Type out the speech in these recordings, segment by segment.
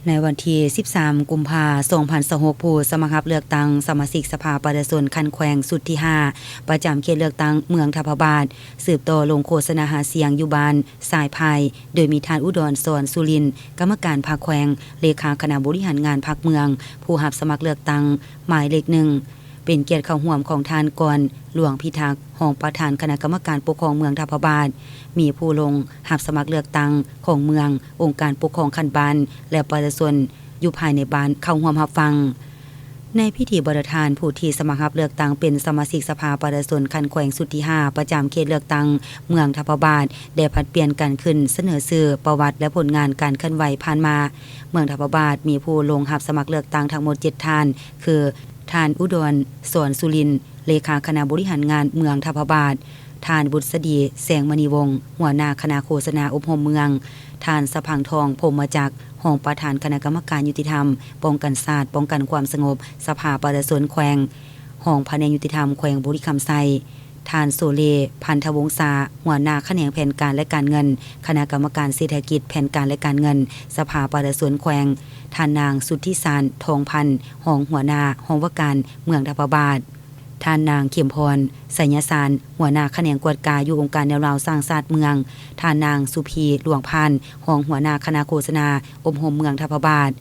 ในวันที่13กุมภาพันธ์2026ผู้สมัครรับเลือกตั้งสมาชิกสภาประชาชนคันแขวงสุดที่5ประจำเขตเลือกตั้งเมืองทัพบาทสืบต่อลงโฆษณาหาเสียงอยู่บ้านสายภัยโดยมีท่านอุดรสอนสุรินทร์กรรมการพรรคแขวงเลขาคณะบริหารงานพรรคเมืองผู้รับสมัครเลือกตั้งหมายเลข1เป็นเกียรติเข้าร่วมของท่านก่อนหลวงพิทักษ์รองประธานคณะกรรมการปกครองเมืองทัพบาทมีผู้ลงรับสมัครเลือกตั้งของเมืององค์การปกครองคันบ้านและประชาชนอยู่ภายในบ้านเข้าร่วมรับฟังในพิธีบรทานผู้ที่สมัครรับเลือกตั้งเป็นสมาชิกสภาประชาชนคันแขวงสุดที่5ประจำเขตเลือกตั้งเมืองทัพบาทได้ผลัดเปลี่ยนกันขึ้นเสนอชื่อประวัติและผลงานการเคลื่อนไหวผ่านมาเมืองทัพบาทมีผู้ลงรับสมัครเลือกตั้งทั้งหมด7ท่านคือท่านอุดรสอนสุรินทร์เลขาคณะบริหารงานเมืองทัพบาทท่านบุษดีแสงมณีวงศ์หัวหน้าคณะโฆษณาอบรมเมืองท่านสะพังทองพรหมจักรรองประธานคณะกรรมการยุติธรรมป้องกันศาสตร์ป้องกันความสงบสภาประชาชนแขวงรองแผนกยุติธรรมแขวงบุรีคำไซท่านโซเลพันธวงศ์ษาหัวหน้าแขนงแผนการและการเงินคณะกรรมการเศรษฐกิจแผนการและการเงินสภาประชาชนแขวงท่านนางสุทธิสารทองพันธ์รองหัวหน้าห้องว่าการเมืองทัพบาทท่านนางเข็มพรสัญญาสารหัวหน้าแขนงกวดกาอยู่องค์การแนวราวสร้างศาสตร์เมืองท่านนางสุพีหลวงพันธ์รองหัวหน้าคณะโฆษณาอบรมเมืองทัพบาท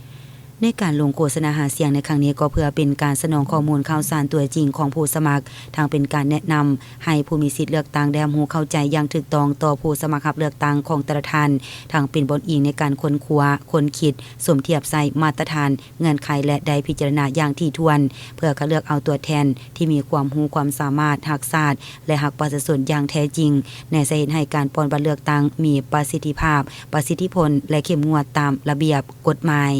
ในการลงโฆษณาหาเสียงในครั้งนี้ก็เพื่อเป็นการสนองข้อมูลข่าวสารตัวจริงของผู้สมัครทางเป็นการแนะนำให้ผู้มีสิทธิ์เลือกตั้งได้รู้เข้าใจอย่างถูกต้องต่อผู้สมัครรับเลือกตั้งของแต่ละท่านทางเป็นบทอิงในการค้นคว้าค้นคิดสมเทียบใส่มาตรฐานเงื่อนไขและได้พิจารณาอย่างถี่ถ้วนเพื่อคัดเลือกเอาตัวแทนที่มีความรู้ความสามารถทักษะและหักประชาชนอย่างแท้จริงในสาเหตุให้การปฏิบัติเลือกตั้งมีประสิทธิภาพประสิทธิผลและเข้มงวดตามระเบียบกฎหมาย